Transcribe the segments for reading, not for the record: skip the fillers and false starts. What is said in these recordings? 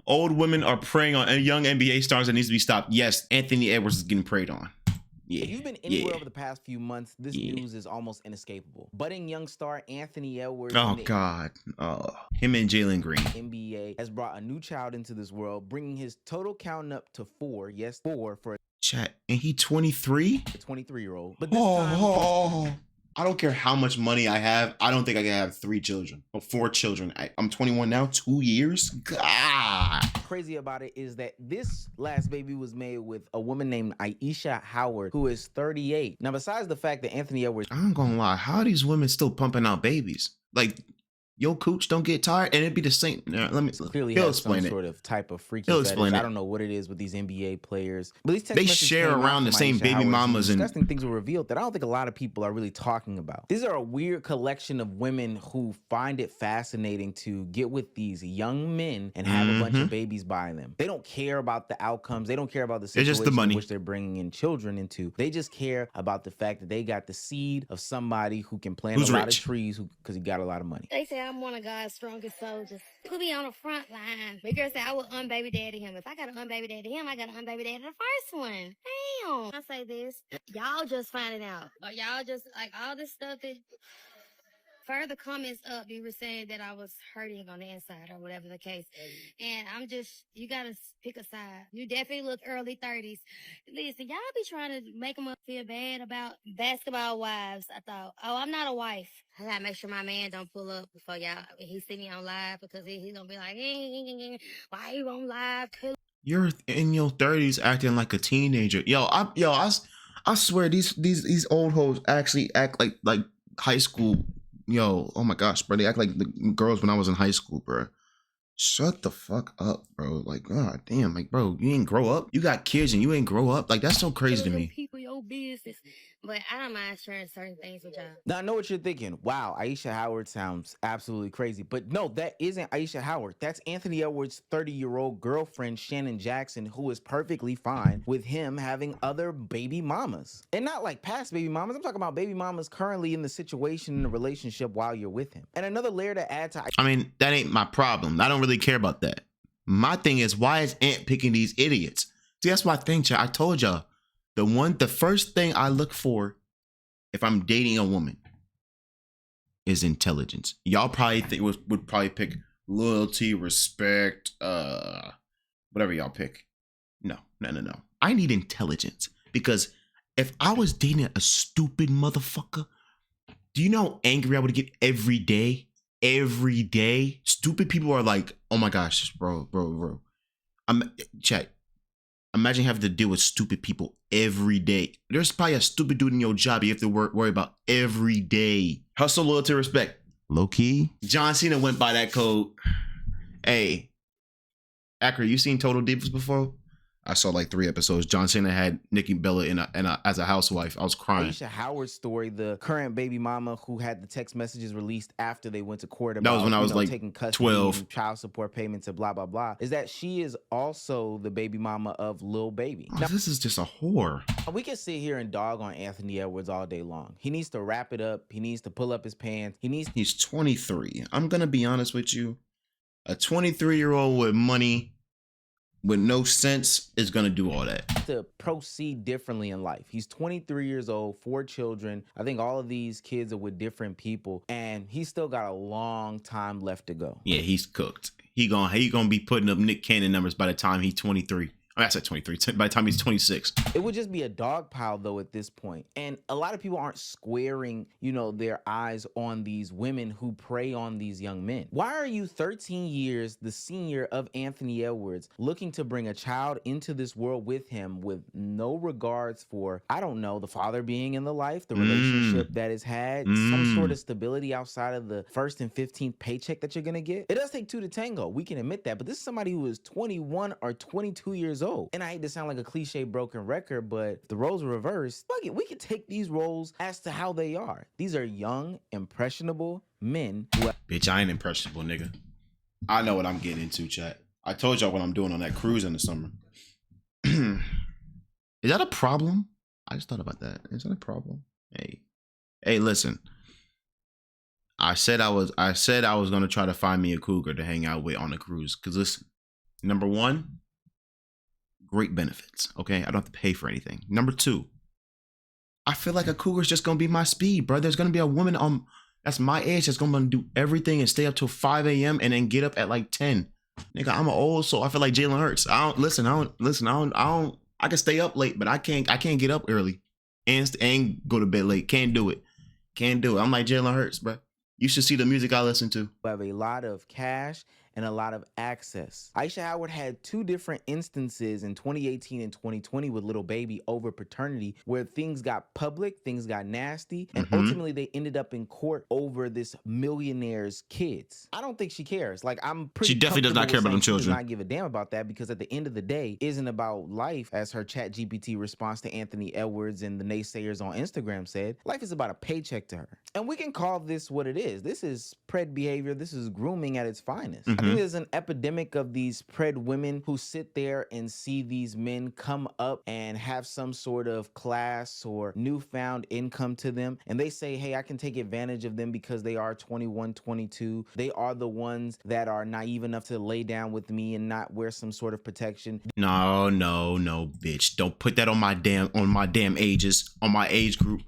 Old women are preying on young NBA stars that needs to be stopped. Yes, Anthony Edwards is getting preyed on. Yeah. If you've been anywhere over the past few months, this news is almost inescapable. Budding young star Anthony Edwards Oh God. Him and Jalen Green. NBA has brought a new child into this world, bringing his total count up to 4. Yes, 4 for Chat. And he 23? a 23-year-old. But this time, I don't care how much money I have. I don't think I can have 3 children or 4 children. I'm 21 now. 2 years. God. Crazy about it is that this last baby was made with a woman named Aisha Howard, who is 38. Now, besides the fact that Anthony Edwards, I'm gonna lie, how are these women still pumping out babies? Like, your cooch don't get tired, and it'd be the same. Let me clearly he'll has explain some it. sort of type of freaky He'll fetish. explain it. I don't know what it is with these NBA players, but these text They messages share came out around the from same Aisha baby Howard, mamas and disgusting things were revealed that I don't think a lot of people are really talking about. These are a weird collection of women who find it fascinating to get with these young men and have a bunch of babies by them. They don't care about the outcomes. They don't care about the situation just the money in which they're bringing in children into. They just care about the fact that they got the seed of somebody who can plant Who's a lot rich. of trees because he got a lot of money. They say I'm one of God's strongest soldiers. Put me on the front line. My girl said I will unbaby daddy him. If I got to unbaby daddy him, I got to unbaby daddy the first one. Damn. I say this. Y'all just finding out. Or y'all just, like, all this stuff that... Further comments up, you were saying that I was hurting on the inside or whatever the case. And I'm just, you got to pick a side. You definitely look early 30s. Listen, y'all be trying to make them feel bad about basketball wives. I thought, oh, I'm not a wife. I got to make sure my man don't pull up before y'all, he see me on live because he's going to be like, why you on live? You're in your 30s acting like a teenager. I swear these old hoes actually act like high school. Yo, oh my gosh, bro. They act like the girls when I was in high school, bro. Shut the fuck up, bro. Like, god damn, like, bro, you ain't grow up. You got kids and you ain't grow up. Like, that's so crazy to me. People, your business. But I don't mind sharing certain things with y'all. Now, I know what you're thinking. Wow, Aisha Howard sounds absolutely crazy. But no, that isn't Aisha Howard. That's Anthony Edwards' 30-year-old girlfriend, Shannon Jackson, who is perfectly fine with him having other baby mamas. And not like past baby mamas. I'm talking about baby mamas currently in the situation in the relationship while you're with him. And another layer to add to... I mean, that ain't my problem. I don't really care about that. My thing is, why is Ant picking these idiots? See, that's my thing, chat. I told y'all. The first thing I look for if I'm dating a woman is intelligence. Y'all probably would probably pick loyalty, respect, whatever y'all pick. No. I need intelligence because if I was dating a stupid motherfucker, do you know how angry I would get every day? Every day? Stupid people are like, oh my gosh, bro. Chat. Imagine having to deal with stupid people every day. There's probably a stupid dude in your job you have to worry about every day. Hustle, loyalty, respect. Low key. John Cena went by that code. Hey, Akra, you seen Total Divas before? I saw like 3 episodes. John Cena had Nikki Bella as a housewife. I was crying. Aisha Howard's story, the current baby mama who had the text messages released after they went to court about that was when I was like taking custody 12, and child support payments and blah blah blah, is that she is also the baby mama of Lil Baby. Now, this is just a whore. We can sit here and dog on Anthony Edwards all day long. He needs to wrap it up. He needs to pull up his pants. He's 23. I'm gonna be honest with you. A 23-year-old with money, with no sense, is gonna do all that. To proceed differently in life. He's 23 years old, 4 children. I think all of these kids are with different people, and he's still got a long time left to go. Yeah, he's cooked. He gonna be putting up Nick Cannon numbers by the time he's 23. I said 23. By the time he's 26. It would just be a dog pile, though, at this point. And a lot of people aren't squaring, their eyes on these women who prey on these young men. Why are you 13 years, the senior of Anthony Edwards, looking to bring a child into this world with him with no regards for, I don't know, the father being in the life, the relationship that is had, some sort of stability outside of the 1st and 15th paycheck that you're going to get? It does take 2 to tango. We can admit that. But this is somebody who is 21 or 22 years old. And I hate to sound like a cliche broken record, but if the roles were reversed, fuck it, we could take these roles as to how they are. These are young, impressionable men who... Bitch, I ain't impressionable, nigga. I know what I'm getting into, chat. I told y'all what I'm doing on that cruise in the summer. Is that a problem? I just thought about that. Is that a problem? Hey, listen. I said I was gonna try to find me a cougar to hang out with on the cruise. Cause listen, Number one, great benefits. Okay, I don't have to pay for anything. Number two, I feel like a cougar is just gonna be my speed, bro. There's gonna be a woman that's my age that's gonna do everything and stay up till 5 a.m. and then get up at like 10. Nigga, I'm an old soul. I feel like Jalen Hurts. I can stay up late, but I can't get up early and go to bed late. Can't do it. I'm like Jalen Hurts, bro. You should see the music I listen to. Have a lot of cash and a lot of access. Aisha Howard had two different instances in 2018 and 2020 with Lil Baby over paternity where things got public, things got nasty, and ultimately they ended up in court over this millionaire's kids. I don't think she cares. Like, I'm pretty She definitely does not care about them children. She does not give a damn about that because at the end of the day, it isn't about life, as her ChatGPT response to Anthony Edwards and the naysayers on Instagram said. Life is about a paycheck to her. And we can call this what it is. This is pred behavior. This is grooming at its finest. I think there's an epidemic of these pred women who sit there and see these men come up and have some sort of class or newfound income to them. And they say, hey, I can take advantage of them because they are 21, 22. They are the ones that are naive enough to lay down with me and not wear some sort of protection. No, bitch. Don't put that on my damn ages, on my age group.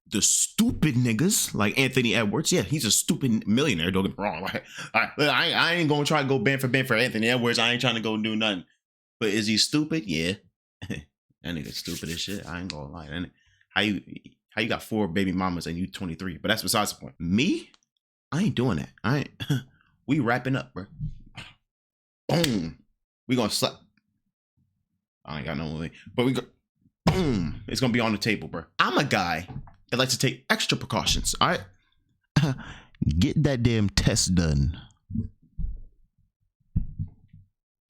The stupid niggas like Anthony Edwards, yeah, he's a stupid millionaire. Don't get me wrong. Like, I ain't gonna try to go band for Anthony Edwards. I ain't trying to go do nothing. But is he stupid? Yeah, that nigga stupid as shit. I ain't gonna lie. And how you got 4 baby mamas and you 23? But that's besides the point. Me, I ain't doing that. We wrapping up, bro. Boom. We gonna slap. I ain't got no way, but we go. Boom. It's gonna be on the table, bro. I'm a guy that likes to take extra precautions. All right, get that damn test done.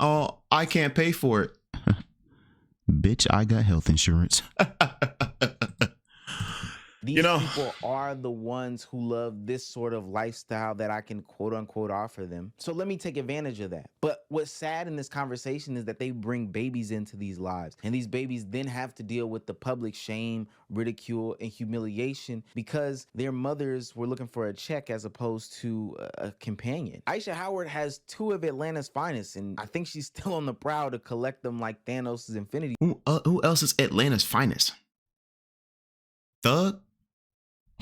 Oh, I can't pay for it. Bitch, I got health insurance. These people are the ones who love this sort of lifestyle that I can quote unquote offer them. So let me take advantage of that. But what's sad in this conversation is that they bring babies into these lives, and these babies then have to deal with the public shame, ridicule, and humiliation because their mothers were looking for a check as opposed to a companion. Aisha Howard has 2 of Atlanta's finest, and I think she's still on the prowl to collect them like Thanos' Infinity Who else is Atlanta's finest? Thug?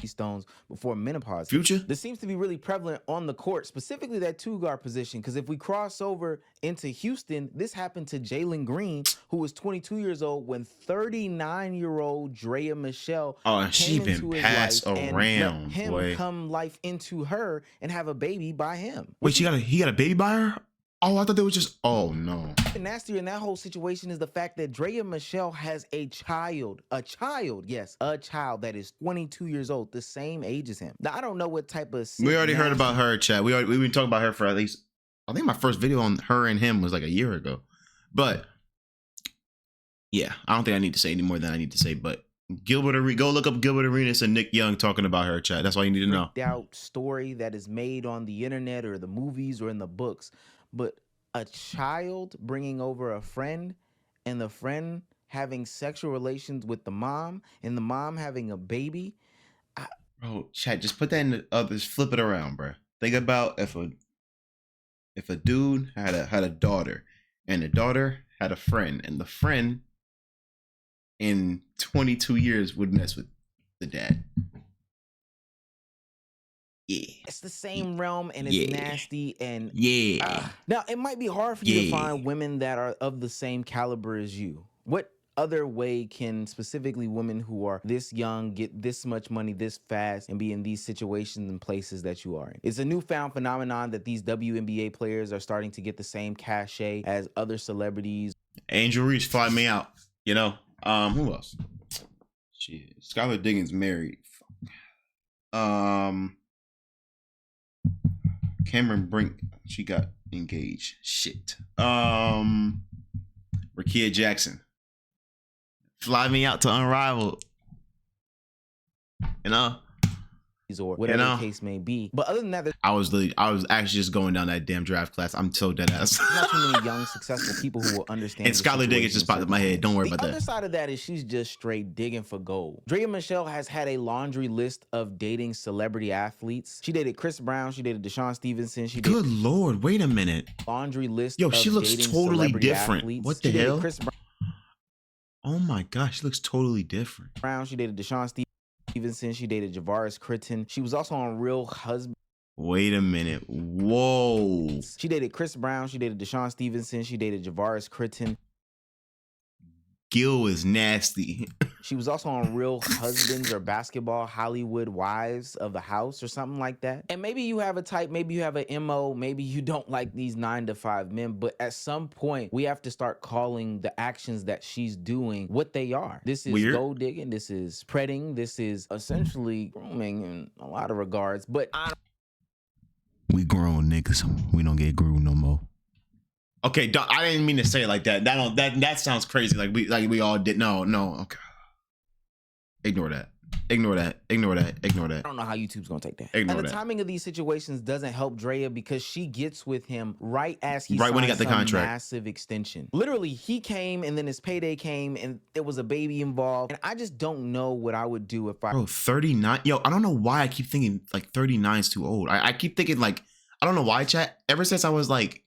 Stones before menopause. Future? This seems to be really prevalent on the court, specifically that 2-guard position, because if we cross over into Houston, this happened to Jalen Green, who was 22 years old when 39-year-old Drea Michelle she came into been his passed life and around, let him boy. come life into her and have a baby by him. Wait, he got a baby by her? Oh, I thought they were just. Oh no. Nastier in that whole situation is the fact that Drea Michelle has a child that is 22 years old, the same age as him. Now I don't know what type of. We already heard about her, chat. We've been talking about her for at least. I think my first video on her and him was like a year ago, but yeah, I don't think I need to say any more than I need to say. But go look up Gilbert Arenas and Nick Young talking about her, chat. That's all you need to know. Out story that is made on the internet or the movies or in the books. But a child bringing over a friend and the friend having sexual relations with the mom and the mom having a baby. Bro, chat, just put that in the others. Flip it around, bro. Think about if a dude had a daughter and the daughter had a friend and the friend in 22 years would mess with the dad. Yeah. It's the same realm and it's nasty and now it might be hard for you to find women that are of the same caliber as you. What other way can specifically women who are this young get this much money this fast and be in these situations and places that you are in? It's a newfound phenomenon that these WNBA players are starting to get the same cachet as other celebrities. Angel Reese, fly me out. You know, who else? Shit, Skylar Diggins married. Cameron Brink, she got engaged. Shit. Rakia Jackson. Fly me out to Unrivaled. You know? or whatever You know? the case may be. But other than that, there's I was actually just going down that damn draft class. I'm so dead ass. not too many young, successful people who will understand. And the Skylar Diggins situation just popped in my circumstance. head. Don't worry The about other that. side of that is she's just straight digging for gold. Drea Michelle has had a laundry list of dating celebrity athletes. She dated Chris Brown. She dated Deshaun Stevenson. She dated Good Lord, wait a minute. laundry list. Yo, of she looks dating totally celebrity different. athletes. What She the dated hell? Chris Oh my gosh, she looks totally different. Brown. She dated Deshaun Stevenson. She dated Javaris Critton. She was also on Real Husbands. Wait a minute. Whoa. She dated Chris Brown. She dated Deshaun Stevenson. She dated Javaris Critton. Gil is nasty. She was also on Real Husbands or Basketball Hollywood Wives of the House or something like that. And maybe you have a type, maybe you have an MO, maybe you don't like these 9-to-5 men, but at some point we have to start calling the actions that she's doing what they are. This is Weird. gold digging, this is predding, this is essentially grooming in a lot of regards, but We grown niggas. We don't get groomed no more. Okay, I didn't mean to say it like that. That sounds crazy. Like we all did. No. Okay. Ignore that. I don't know how YouTube's gonna take that. Ignore And the that. timing of these situations doesn't help Drea because she gets with him right as he Right when he signs got the some contract. massive extension. Literally, he came and then his payday came and there was a baby involved. And I just don't know what I would do if I Bro, 39. Yo, I don't know why I keep thinking like 39 is too old. I keep thinking like, I don't know why, chat. Ever since I was like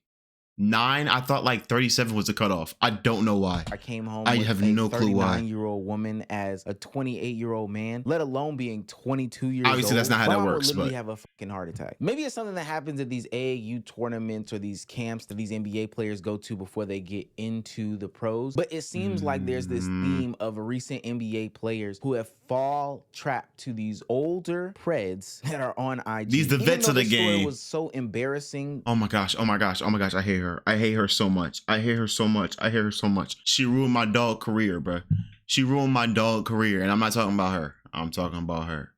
9, I thought like 37 was the cutoff. I don't know why. I came home I with have a no clue why. 39-year-old woman as a 28-year-old man, let alone being 22 years old. Obviously, that's not how that Brian would works, literally but- have a fucking heart attack. Maybe it's something that happens at these AAU tournaments or these camps that these NBA players go to before they get into the pros. But it seems like there's this theme of recent NBA players who have fall trapped to these older preds that are on IG. These the Even vets though of the story game. was so embarrassing. Oh my gosh. I hate her. I hate her so much. She ruined my dog career, bro. She ruined my dog career. And I'm not talking about her. I'm talking about her.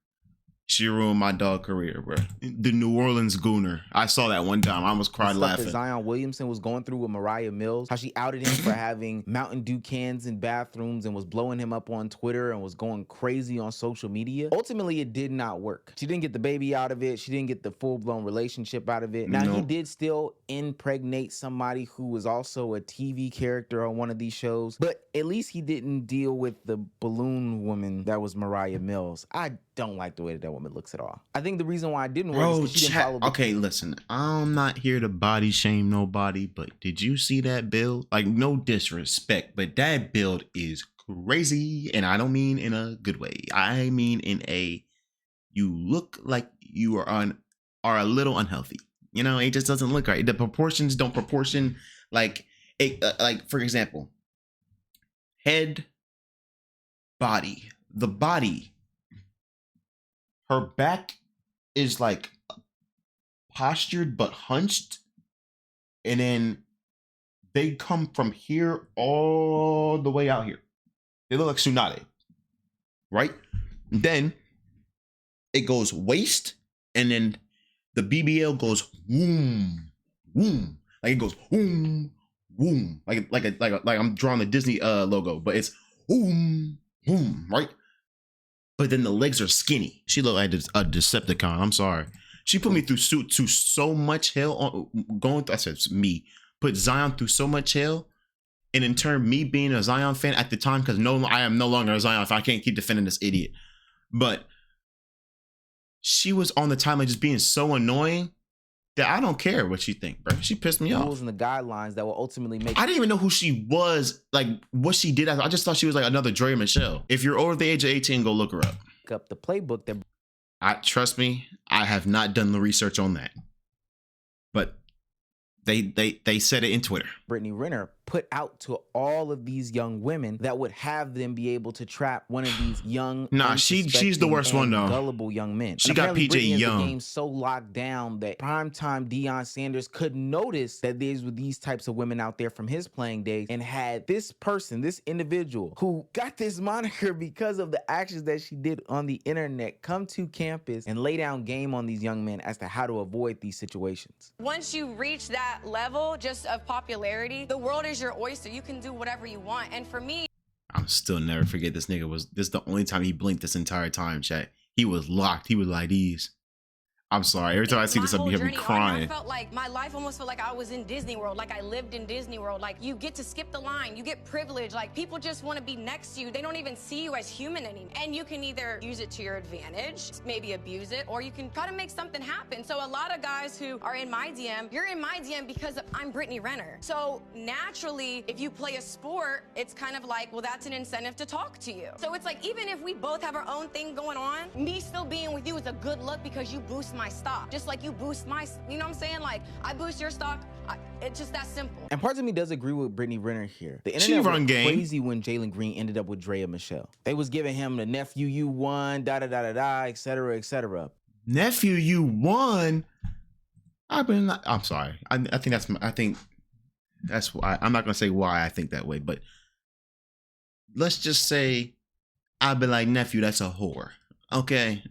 She ruined my dog career, bro. The New Orleans Gooner. I saw that one time. I almost cried Stuff laughing. that Zion Williamson was going through with Mariah Mills, how she outed him for having Mountain Dew cans in bathrooms and was blowing him up on Twitter and was going crazy on social media. Ultimately, it did not work. She didn't get the baby out of it. She didn't get the full-blown relationship out of it. Now, he Nope. did still impregnate somebody who was also a TV character on one of these shows, but at least he didn't deal with the balloon woman that was Mariah Mills. I don't like the way that woman looks at all. I think the reason why I didn't work is Bro, because she didn't follow the okay, listen. I'm not here to body shame nobody, but did you see that build? Like, no disrespect, but that build is crazy. And I don't mean in a good way. I mean in a, you look like you are a little unhealthy. You know, it just doesn't look right. The proportions don't proportion. Like, like for example, head, body. The body, her back is like postured but hunched, and then they come from here all the way out here. They look like Tsunade, right? Then it goes waist, and then the BBL goes boom, boom, like it goes boom, boom, like I'm drawing the Disney logo, but it's boom, boom, right? But then the legs are skinny. She looked like a Decepticon. I'm sorry. She put me through so much hell I said me, put Zion through so much hell. And in turn, me being a Zion fan at the time, because I am no longer a Zion fan. I can't keep defending this idiot. But she was on the timeline just being so annoying that I don't care what she think, bro. She pissed me rules off. and the guidelines that will ultimately make I didn't even know who she was, like what she did. I just thought she was like another Drea Michelle. If you're over the age of 18, go look her up. up the playbook that Trust me, I have not done the research on that. But they said it in Twitter. Brittany Renner put out to all of these young women that would have them be able to trap one of these young, Nah, she's the worst one, though. gullible young men. She And got apparently PJ Brittany has Young. the game so locked down that primetime Deion Sanders could notice that there's these types of women out there from his playing days, and had this person, this individual who got this moniker because of the actions that she did on the internet, come to campus and lay down game on these young men as to how to avoid these situations. Once you reach that level just of popularity, the world is your oyster. You can do whatever you want. And for me, I'll still never forget this nigga this is the only time he blinked this entire time, chat. He was locked. He was like these. I'm sorry. Every time I see My this, I'll whole be having journey on, crying. I felt like my life almost felt like I was in Disney World, like I lived in Disney World. Like you get to skip the line, you get privilege. Like people just want to be next to you. They don't even see you as human anymore. And you can either use it to your advantage, maybe abuse it, or you can try to make something happen. So a lot of guys who are in my DM, you're in my DM because I'm Brittany Renner. So naturally, if you play a sport, it's kind of like, well, that's an incentive to talk to you. So it's like, even if we both have our own thing going on, me still being with you is a good look because you boost my stock. Just like you boost my, you know what I'm saying? Like I boost your stock. It's just that simple. And parts of me does agree with Brittany Renner here. The She internet run went game. crazy when Jalen Green ended up with Drea Michelle. They was giving him the nephew you won, da da da da da, et cetera, et cetera. Nephew, you won. I'm sorry. I think that's why. I'm not gonna say why I think that way, but let's just say I've been like, nephew, that's a whore. Okay.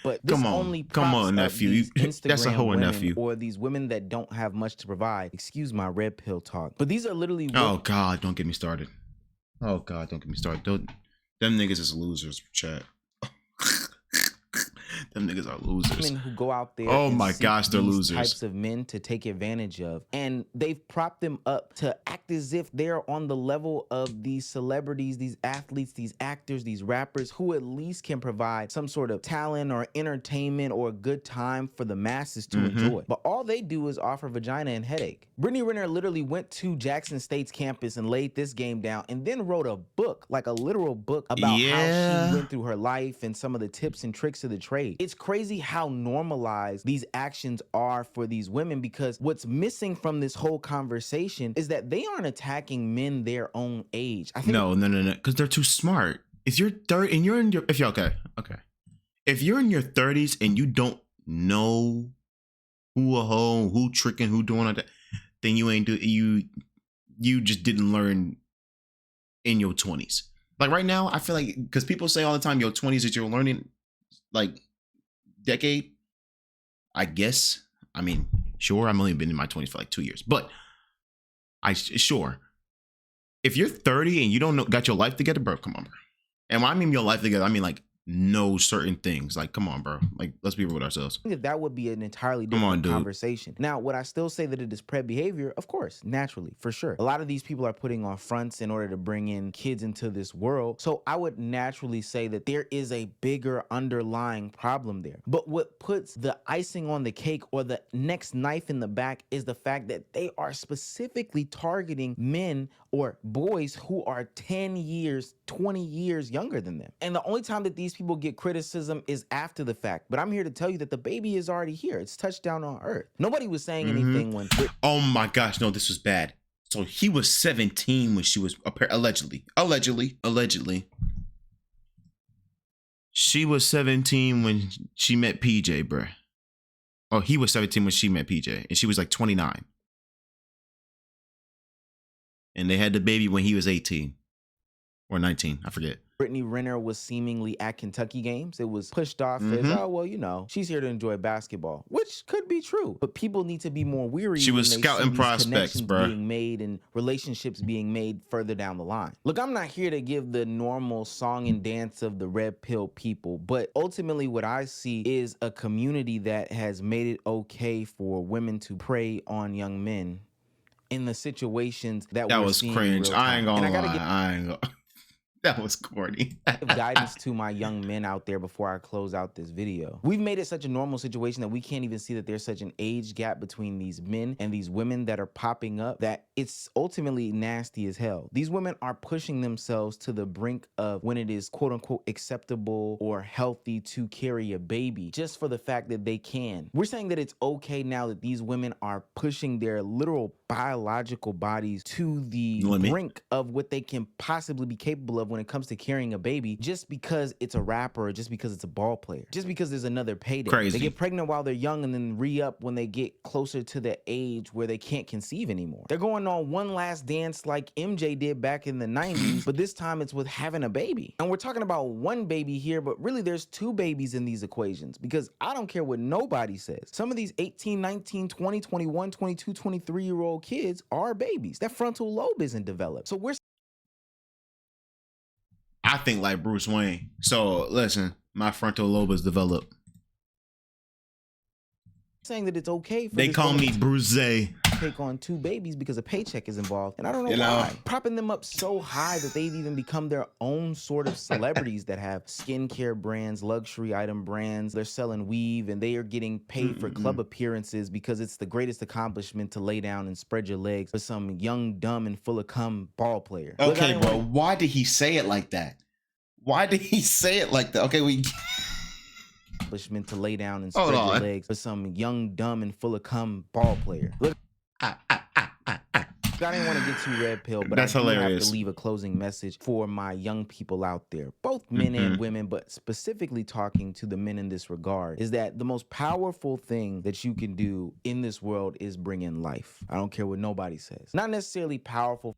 But this Come on. only Come props on, up nephew. these That's a Instagram whore, women nephew. or these women that don't have much to provide. Excuse my red pill talk. But these are literally Oh God, don't get me started. Oh God, don't get me started. Them niggas is losers, chat. Them niggas are losers. women who go out there. Oh and my seek gosh, they're these losers. Types of men to take advantage of, and they've propped them up to act as if they're on the level of these celebrities, these athletes, these actors, these rappers, who at least can provide some sort of talent or entertainment or a good time for the masses to enjoy. But all they do is offer vagina and headache. Brittany Renner literally went to Jackson State's campus and laid this game down, and then wrote a book, like a literal book, about how Yeah. she went through her life and some of the tips and tricks of the trade. It's crazy how normalized these actions are for these women, because what's missing from this whole conversation is that they aren't attacking men their own age. I think No, because they're too smart. If you're 30 and you're in your, if you're okay, if you're in your 30s and you don't know who a hoe, who tricking, who doing all that, then you ain't you just didn't learn in your 20s. Like right now, I feel like, because people say all the time, your 20s is your learning like decade. I guess. I mean, sure, I've only been in my 20s for like 2 years, but sure. If you're 30 and you don't know, got your life together, bro, come on, bro. And when I mean your life together, I mean like know certain things. Like, come on, bro. Like, let's be real with ourselves. that that would be an entirely Come on, different dude. conversation. Now, would I still say that it is pred behavior? Of course, naturally, for sure. A lot of these people are putting on fronts in order to bring in kids into this world. So I would naturally say that there is a bigger underlying problem there. But what puts the icing on the cake or the next knife in the back is the fact that they are specifically targeting men or boys who are 10 years, 20 years younger than them. And the only time that these people get criticism is after the fact. But I'm here to tell you that the baby is already here. It's touchdown on earth. Nobody was saying anything when Oh my gosh, no, this was bad. So he was 17 when she was allegedly. She was 17 when she met PJ, bruh. Oh, he was 17 when she met PJ, and she was like 29. And they had the baby when he was 18 or 19, I forget. Brittany Renner was seemingly at Kentucky games. It was pushed off as, oh, well, you know, she's here to enjoy basketball, which could be true. But people need to be more weary. She was when they scouting see these prospects, connections bruh. being made and relationships being made further down the line. Look, I'm not here to give the normal song and dance of the red pill people, but ultimately what I see is a community that has made it okay for women to prey on young men in the situations that That we're was seeing in cringe. real I ain't time. gonna And I gotta lie. give I ain't gonna. That was corny. guidance to my young men out there before I close out this video. We've made it such a normal situation that we can't even see that there's such an age gap between these men and these women that are popping up that it's ultimately nasty as hell. These women are pushing themselves to the brink of when it is quote unquote acceptable or healthy to carry a baby just for the fact that they can. We're saying that it's okay now that these women are pushing their literal biological bodies to the Limit. brink of what they can possibly be capable of when it comes to carrying a baby, just because it's a rapper or just because it's a ball player, just because there's another payday. Crazy. They get pregnant while they're young and then re-up when they get closer to the age where they can't conceive anymore. They're going on one last dance like MJ did back in the 90s, but this time it's with having a baby. And we're talking about one baby here, but really there's two babies in these equations, because I don't care what nobody says. Some of these 18, 19, 20, 21, 22, 23-year-old kids are babies. That frontal lobe isn't developed. So we're I think like Bruce Wayne. So listen, My frontal lobe is developed. saying that it's okay for They this call woman me to Bruce. take on 2 babies because a paycheck is involved, and I don't know why. Propping them up so high that they've even become their own sort of celebrities that have skincare brands, luxury item brands. They're selling weave, and they are getting paid for club appearances because it's the greatest accomplishment to lay down and spread your legs for some young, dumb, and full of cum ball player. Okay, bro. Why did he say it like that? Why did he say it like that? Okay, to lay down and spread your legs for some young, dumb, and full of cum ball player. Look, I didn't want to get too red pill, but that's I do hilarious. have to leave a closing message for my young people out there, both men and women, but specifically talking to the men in this regard, is that the most powerful thing that you can do in this world is bring in life. I don't care what nobody says. Not necessarily powerful.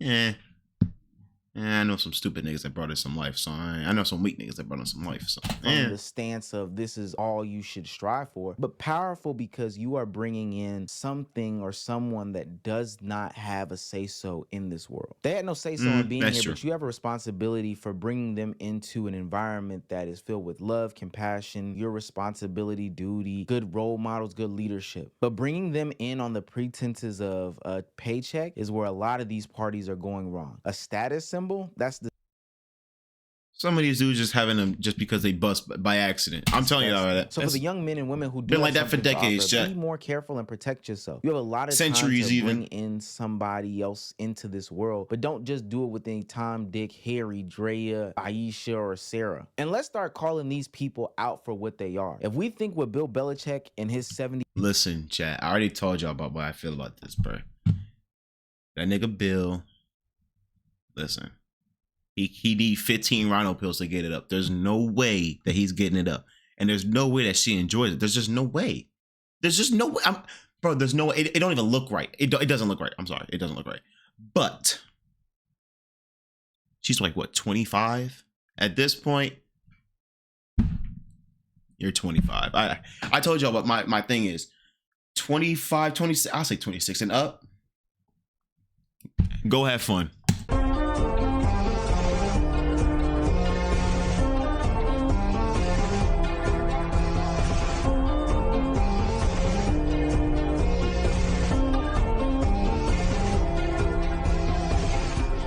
Yeah. I know some stupid niggas that brought in some life, so I know some weak niggas that brought in some life, so From the stance of this is all you should strive for, but powerful because you are bringing in something or someone that does not have a say-so in this world. They had no say-so in being here, but you have a responsibility for bringing them into an environment that is filled with love, compassion, your responsibility, duty, good role models, good leadership. But bringing them in on the pretenses of a paycheck is where a lot of these parties are going wrong. A status symbol, that's the some of these dudes just having them just because they bust by accident. I'm telling you that. So for the young men and women who do been like that for decades, be more careful and protect yourself. You have a lot of centuries time to even bring in somebody else into this world, but don't just do it with any Tom, Dick, Harry, Drea, Aisha, or Sarah. And let's start calling these people out for what they are. If we think with Bill Belichick and his 70. Listen, chat. I already told y'all about what I feel about this, bro. That nigga Bill. Listen. He need 15 rhino pills to get it up. There's no way that he's getting it up. And there's no way that she enjoys it. There's just no way. There's just no way. Bro, there's no way. It don't even look right. It doesn't look right. I'm sorry. It doesn't look right. But she's like, what, 25? At this point, you're 25. I told y'all what my thing is. 25, 26. I'll say 26 and up. Go have fun.